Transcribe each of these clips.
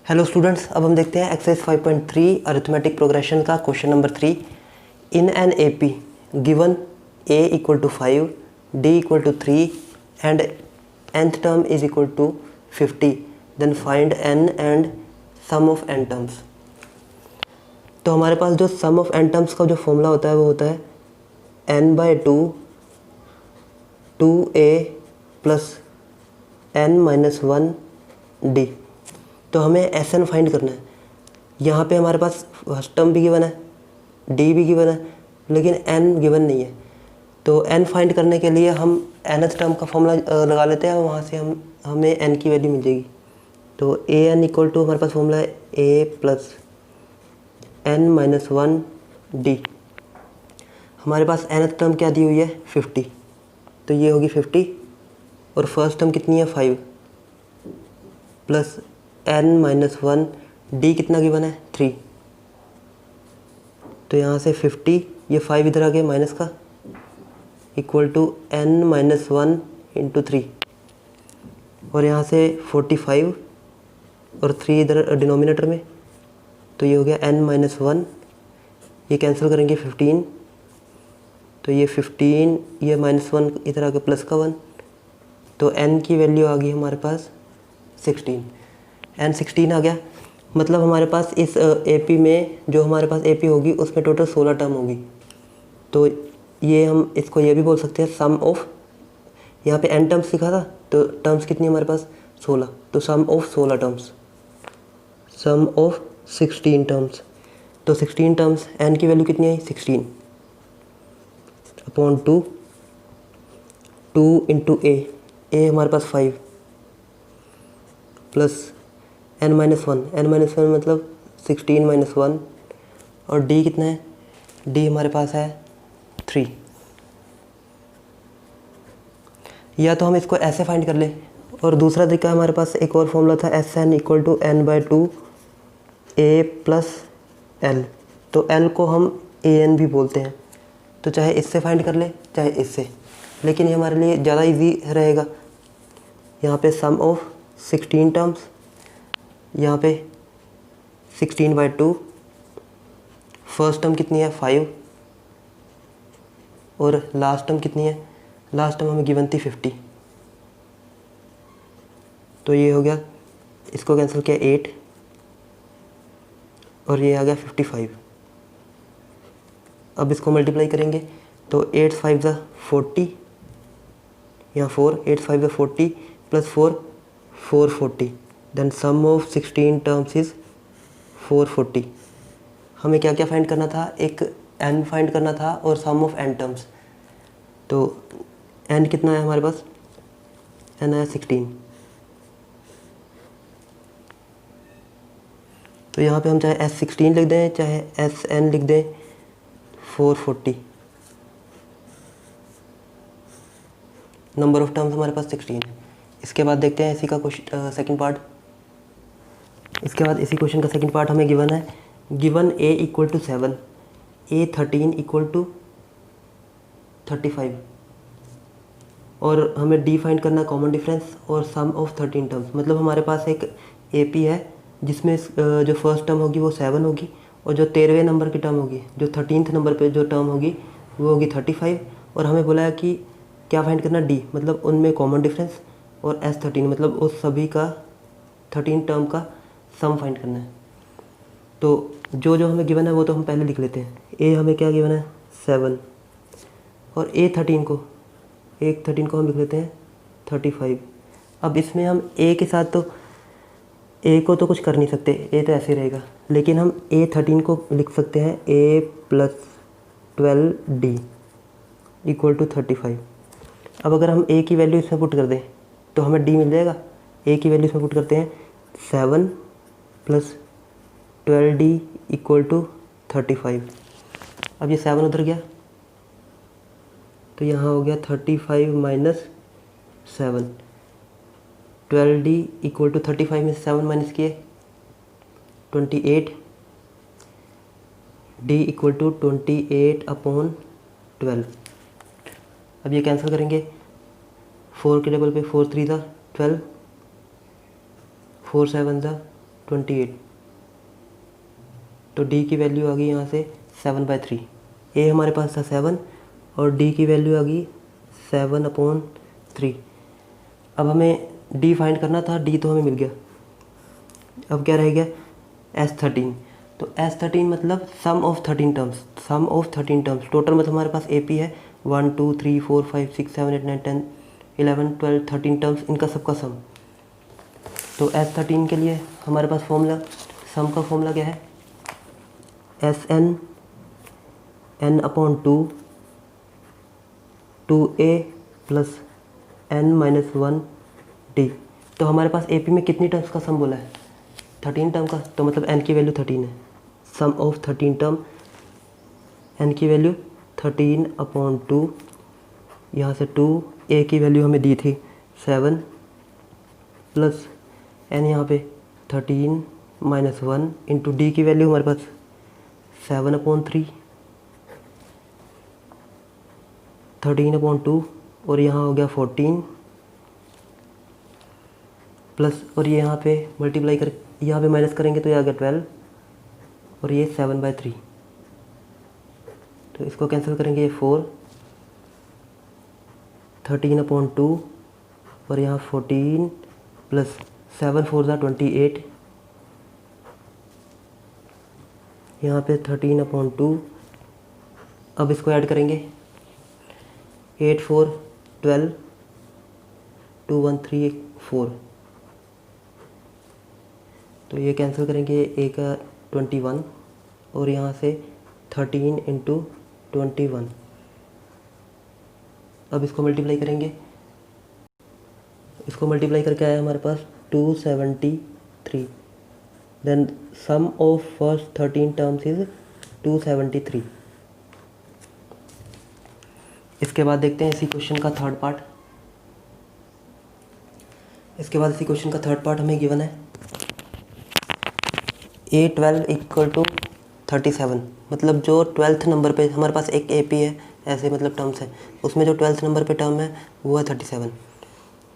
Hello students, अब हम देखते हैं एक्सरसाइज 5.3 अरिथमेटिक प्रोग्रेशन का question number 3। In an AP given a equal to 5, d equal to 3 and nth term is equal to 50, then find n and sum of n terms. तो हमारे पास जो सम of n terms का जो formula होता है वो होता है n/2 2a plus n-1 d। तो हमें एस एन फाइंड करना है। यहाँ पे हमारे पास फर्स्ट टर्म भी गिवन है, डी भी गिवन है, लेकिन एन गिवन नहीं है। तो एन फाइंड करने के लिए हम nth टर्म का फॉर्मूला लगा लेते हैं, वहाँ से हमें एन की वैल्यू मिल जाएगी। तो ए एन इक्वल टू हमारे पास फॉर्मूला है ए प्लस n-1 डी। हमारे पास nth टर्म क्या दी हुई है 50, तो ये होगी 50 और फर्स्ट टर्म कितनी है 5 प्लस n-1 डी कितना गिवन है 3। तो यहाँ से 50, ये 5 इधर आ गया माइनस का, इक्वल टू n-1 इंटू 3 और यहाँ से 45 और 3 इधर डिनोमिनेटर में, तो ये हो गया n-1, ये कैंसिल करेंगे 15, तो ये 15, ये -1 इधर आ गया प्लस का 1, तो n की वैल्यू आ गई हमारे पास 16। n 16 आ गया, मतलब हमारे पास इस एपी में जो हमारे पास एपी होगी उसमें टोटल 16 टर्म होगी। तो ये हम इसको ये भी बोल सकते हैं सम ऑफ, यहाँ पे n टर्म्स लिखा था तो टर्म्स कितनी हमारे पास 16, तो sum of 16 terms, sum of 16 terms. तो 16 टर्म्स, n की वैल्यू कितनी आई 16 अपॉन 2 इंटू ए हमारे पास 5 प्लस n-1 मतलब 16-1 और d कितना है, d हमारे पास है 3। या तो हम इसको ऐसे फाइंड कर ले, और दूसरा तरीका हमारे पास एक और फॉर्मूला था S n equal to n/2 a plus l। तो l को हम a n भी बोलते हैं, तो चाहे इससे फाइंड कर ले चाहे इससे, लेकिन ये हमारे लिए ज़्यादा इजी रहेगा। यहाँ पे सम ऑफ 16 टर्म्स, यहाँ पे 16/2, फर्स्ट टर्म कितनी है 5 और लास्ट टर्म कितनी है, लास्ट टर्म हमें गिवन थी 50, तो ये हो गया, इसको कैंसिल किया 8 और ये आ गया 55। अब इसको मल्टीप्लाई करेंगे तो 8 5 ज़ा 40, यहाँ 4, 8 5 ज़ा 40 plus 4 440, then sum of 16 terms is 440। हमें क्या क्या फाइंड करना था, एक n फाइंड करना था और सम ऑफ n टर्म्स। तो n कितना है हमारे पास, n है 16, तो यहाँ पे हम चाहे s16 लिख दें चाहे sn लिख दें 440। नंबर ऑफ टर्म्स हमारे पास 16। इसके बाद देखते हैं इसी का क्वेश्चन सेकंड पार्ट। इसके बाद इसी क्वेश्चन का सेकंड पार्ट हमें गिवन है, given a equal to 7, a 13 equal to 35 और हमें d फाइंड करना है कॉमन डिफरेंस और सम ऑफ 13 टर्म्स। मतलब हमारे पास एक AP है जिसमें जो फर्स्ट टर्म होगी वो 7 होगी और जो 13वें नंबर की टर्म होगी, जो 13th नंबर पे जो टर्म होगी वो होगी 35, और हमें बोला है कि क्या फाइंड करना d, मतलब उनमें कॉमन डिफरेंस, और S13 मतलब उस सभी का 13 टर्म का सम फाइंड करना है। तो जो हमें गिवन है वो तो हम पहले लिख लेते हैं। a हमें क्या गिवन है 7 और a13 को हम लिख लेते हैं 35। अब इसमें हम a के साथ तो a को तो कुछ कर नहीं सकते, a तो ऐसे रहेगा, लेकिन हम a13 को लिख सकते हैं a plus 12d equal to 35। अब अगर हम a की वैल्यू इसमें पुट कर दें तो हमें d मिल जाएगा। a की वैल्यू इसमें पुट करते हैं 7 प्लस 12d इक्वल टू 35। अब ये 7 उधर गया तो यहाँ हो गया 35 माइनस 7, 12d इक्वल टू 35 में 7 माइनस किए 28, d इक्वल टू 28 अपॉन 12। अब ये कैंसिल करेंगे, 4 के टेबल पे 4 3 था 12, 4 7 था 28, तो डी की वैल्यू आ गई यहाँ से 7/3। ए हमारे पास था 7 और डी की वैल्यू आ गई 7/3। अब हमें डी फाइंड करना था, डी तो हमें मिल गया। अब क्या रह गया, S13। तो S13 मतलब sum of 13 terms, sum of 13 terms. Total मतलब हमारे पास AP है 1 2 3 4 5 6 7 8 9 10 11 12 13 टर्म्स, इनका सबका सम। तो S13 के लिए हमारे पास फॉर्मूला, सम का फॉर्मूला क्या है, SN n/2 2A plus n-1 D। तो हमारे पास AP में कितनी टर्म्स का सम बोला है, 13 टर्म का, तो मतलब n की वैल्यू 13 है। सम ऑफ 13 टर्म, n की वैल्यू 13/2, यहाँ से 2, A की वैल्यू हमें दी थी 7 प्लस n यहाँ पे 13 - 1 इंटू D की वैल्यू हमारे पास 7/3 13/2 और यहाँ हो गया 14 प्लस, और ये यहाँ पे मल्टीप्लाई कर, यहाँ पे माइनस करेंगे तो ये आ गया 12 और ये 7/3। तो इसको कैंसिल करेंगे, ये 4 13/2 और यहाँ 14 प्लस 7 4 ज़ा 28, यहाँ पे 13/2। अब इसको ऐड करेंगे, 8 4 12 2 1 3 4, तो ये कैंसिल करेंगे, एक 21 और यहाँ से 13 × 21। अब इसको मल्टीप्लाई करेंगे, इसको मल्टीप्लाई करके आया हमारे पास 273। Then sum of first 13 terms is 273। इसके बाद देखते हैं इसी क्वेश्चन का थर्ड पार्ट। इसके बाद इसी क्वेश्चन का थर्ड पार्ट हमें गिवन है A12 = 37। मतलब जो 12th नंबर पे हमारे पास एक AP है, ऐसे मतलब टर्म्स है, उसमें जो 12th नंबर पे टर्म है वो है 37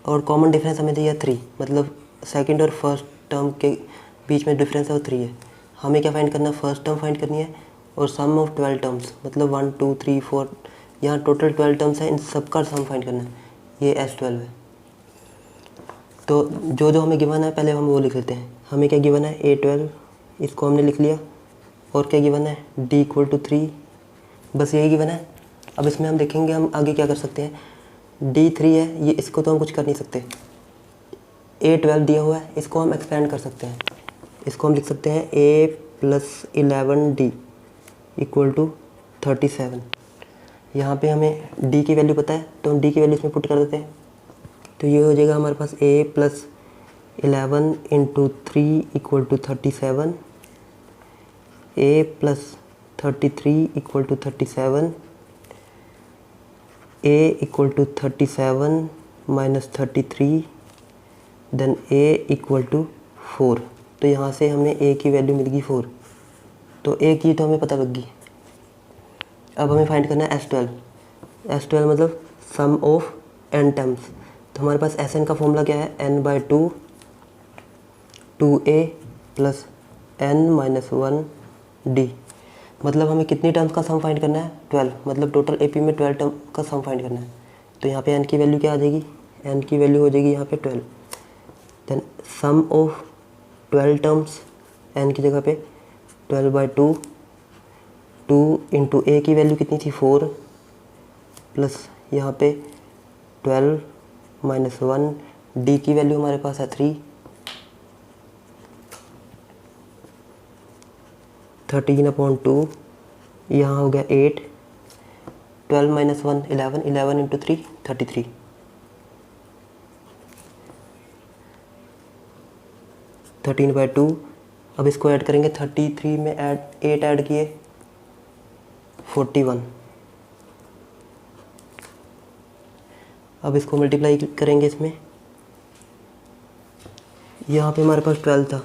और कॉमन डिफरेंस हमें दिया 3, मतलब सेकंड और फर्स्ट टर्म के बीच में डिफरेंस है वो 3 है। हमें क्या फाइंड करना है, फर्स्ट टर्म फाइंड करनी है और सम ऑफ 12 टर्म्स, मतलब 1 2 3 4, यहाँ टोटल 12 टर्म्स हैं, इन सबका सम फाइंड करना है। ये S12 है। तो जो जो हमें गिवन है पहले हम वो लिख लेते हैं। हमें क्या गिवन है, A12, इसको हमने लिख लिया, और क्या गिवन है, D = 3, बस यही गिवन है। अब इसमें हम देखेंगे हम आगे क्या कर सकते हैं। D3 है, ये इसको तो हम कुछ कर नहीं सकते। A12 दिया हुआ है, इसको हम एक्सपेंड कर सकते हैं। इसको हम लिख सकते हैं A + 11D = 37। यहाँ पे हमें D की वैल्यू पता है तो हम D की वैल्यू इसमें पुट कर देते हैं। तो ये हो जाएगा हमारे पास A + 11 × 3 = 37, A + 33 = 37, A = 37 - 33, then A = 4। तो यहाँ से हमें A की वैल्यू मिल गई 4, तो A की तो हमें पता लग गई। अब हमें फाइंड करना है S12। S12 मतलब सम ऑफ n टर्म्स। तो हमारे पास Sn का फॉर्मूला क्या है, n/2 2A plus n-1 D। मतलब हमें कितनी टर्म्स का सम फाइंड करना है, 12, मतलब टोटल AP में 12 टर्म का सम फाइंड करना है। तो यहाँ पे n की वैल्यू क्या आ जाएगी, n की वैल्यू हो जाएगी यहाँ पे 12। Then sum of 12 terms, n की जगह पे 12/2, 2 × A की वैल्यू कितनी थी 4, प्लस यहाँ पे 12 - 1, D की वैल्यू हमारे पास है 3, 13/2, यहाँ हो गया 8, 12 - 1 11, 11 × 3 33, 13/2। अब इसको ऐड करेंगे, 33 में 8 ऐड किए 41। अब इसको मल्टीप्लाई करेंगे इसमें, यहाँ पे हमारे पास 12 था,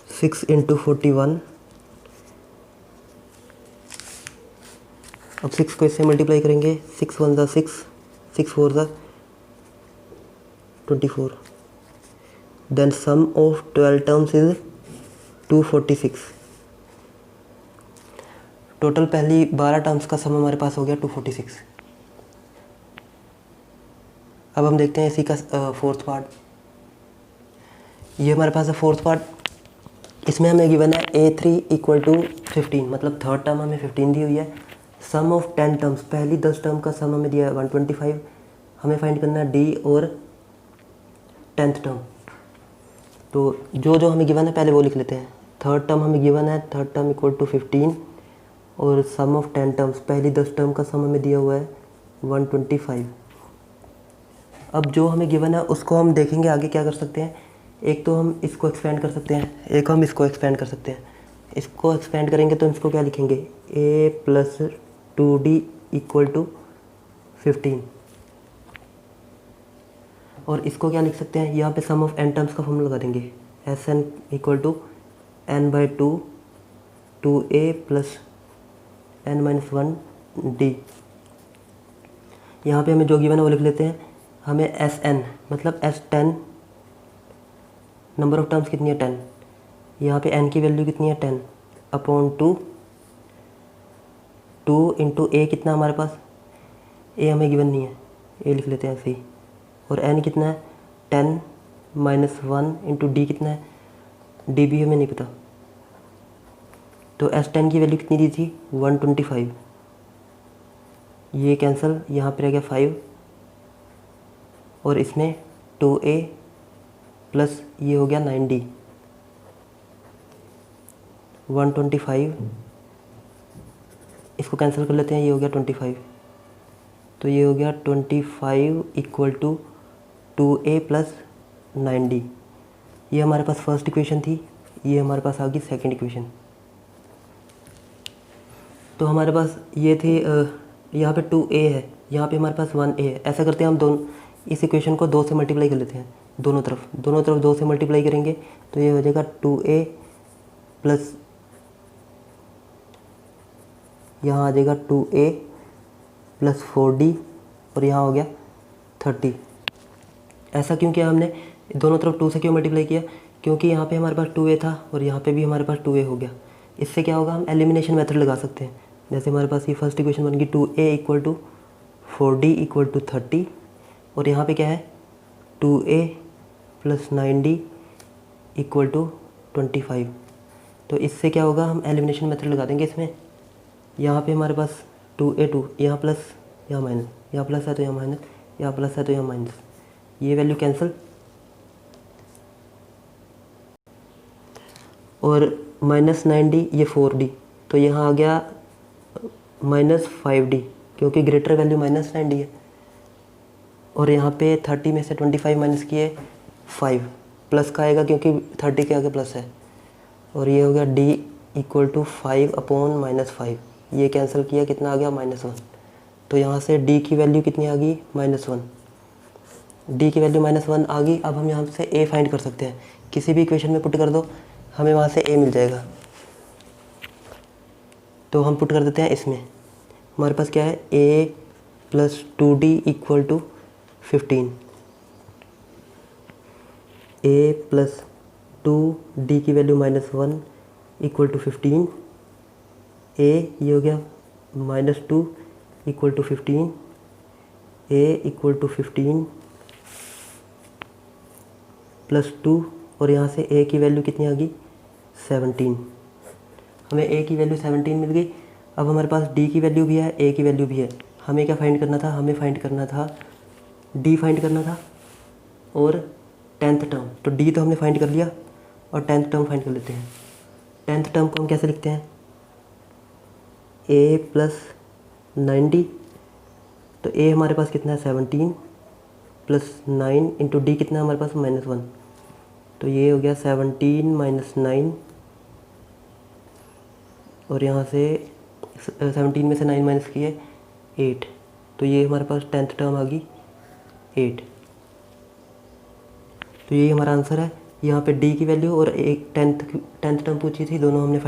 (6 × 41) अब 6 को इससे मल्टीप्लाई करेंगे, 6 1 ज़ा 6, 6 4 ज़ा 24, then sum of 12 terms is 246। Total पहली 12 टर्म्स का सम हमारे पास हो गया 246। अब हम देखते हैं इसी का फोर्थ पार्ट। ये हमारे पास है फोर्थ पार्ट। इसमें हमें गिवन है A3 इक्वल टू 15, मतलब थर्ड टर्म हमें 15 दी हुई है। सम ऑफ 10 टर्म्स, पहली 10 टर्म का सम हमें दिया है 125। हमें फाइंड करना है D और 10th टर्म। तो जो जो हमें गिवन है पहले वो लिख लेते हैं। थर्ड टर्म हमें गिवन है, थर्ड टर्म इक्वल टू 15 और सम ऑफ 10 टर्म्स, पहली 10 टर्म का सम हमें दिया हुआ है 125। अब जो हमें गिवन है उसको हम देखेंगे आगे क्या कर सकते हैं। एक तो हम इसको एक्सपेंड कर सकते हैं, एक हम इसको एक्सपेंड कर सकते हैं। इसको एक्सपेंड करेंगे तो इसको क्या लिखेंगे, a plus 2d equal to 15। और इसको क्या लिख सकते हैं, यहाँ पे सम ऑफ n टर्म्स का फॉर्मूला लगा देंगे, Sn equal to n/2 2a plus n-1d। यहाँ पे हमें जो गिवन है वो लिख लेते हैं। हमें Sn मतलब S10 नंबर ऑफ टर्म्स कितनी है 10, यहाँ पे n की वैल्यू कितनी है 10 अपॉन 2 इंटू a कितना हमारे पास, a हमें गिवन नहीं है, a लिख लेते हैं ऐसे ही। और n कितना है 10 माइनस 1 इंटू d कितना है, d भी हमें नहीं पता। तो S10 की वैल्यू कितनी दी थी 125, ये कैंसिल, यहाँ पे रह गया 5 और इसमें 2a प्लस ये हो गया 9d। 125 इसको कैंसिल कर लेते हैं, ये हो गया 25। तो ये हो गया 25 equal to 2a plus 9d। ये हमारे पास फर्स्ट इक्वेशन थी, ये हमारे पास आ गई सेकंड इक्वेशन। तो हमारे पास ये थी, यहाँ पे 2a है, यहाँ पे हमारे पास 1a है। ऐसा करते हैं हम दोनों इस इक्वेशन को 2 से मल्टीप्लाई कर लेते हैं, दोनों तरफ 2 से मल्टीप्लाई करेंगे तो ये हो जाएगा 2a प्लस यहाँ आ जाएगा 2a प्लस 4d और यहाँ हो गया 30। ऐसा क्यों किया हमने, दोनों तरफ 2 से क्यों मल्टीप्लाई किया, क्योंकि यहाँ पे हमारे पास 2a था और यहाँ पे भी हमारे पास 2a हो गया। इससे क्या होगा, हम एलिमिनेशन मेथड लगा सकते हैं। जैसे हमारे पास ये फर्स्ट इक्वेशन बन गई 2a equal to 4d equal to 30 और यहाँ पे क्या है 2a plus 9d equal to 25। तो इससे क्या होगा, हम एलिमिनेशन मेथड लगा देंगे इसमें। यहाँ पे हमारे पास 2a2, यहाँ प्लस यहाँ माइनस, यहाँ प्लस है तो यहाँ माइनस, यहाँ प्लस है तो यहाँ माइनस, ये वैल्यू कैंसिल और माइनस 9d ये 4d, तो यहाँ आ गया माइनस 5d क्योंकि ग्रेटर वैल्यू माइनस 9d है। और यहाँ पे 30 में से 25 माइनस किए 5, प्लस का आएगा क्योंकि 30 के आगे प्लस है। और ये हो गया d इक्वल टू 5 अपॉन -5, ये कैंसिल किया, कितना आ गया -1। तो यहाँ से d की वैल्यू कितनी आ गई -1, d की वैल्यू -1 आ गई। अब हम यहाँ से a फाइंड कर सकते हैं, किसी भी इक्वेशन में पुट कर दो हमें वहाँ से a मिल जाएगा। तो हम पुट कर देते हैं इसमें, हमारे पास क्या है a plus 2d equal to 15, a plus 2d की वैल्यू -1 इक्वल टू 15, a ये हो गया -2 equal to 15, a equal to 15 plus 2 और यहाँ से a की वैल्यू कितनी आ गई 17। हमें a की वैल्यू 17 मिल गई। अब हमारे पास d की वैल्यू भी है, a की वैल्यू भी है। हमें क्या फाइंड करना था, हमें फाइंड करना था d फाइंड करना था और 10th टर्म। तो d तो हमने फाइंड कर लिया और 10th टर्म फाइंड कर लेते हैं। 10th टर्म को हम कैसे लिखते हैं, a प्लस 9d, तो a हमारे पास कितना है 17 प्लस 9 इंटू डी कितना है हमारे पास -1, तो ये हो गया 17 माइनस 9 और यहाँ से 17 में से 9 माइनस किए 8, तो ये हमारे पास 10th टर्म आ गई 8। तो यही हमारा आंसर है। यहाँ पे d की वैल्यू और एक 10th टर्म पूछी थी, दोनों हमने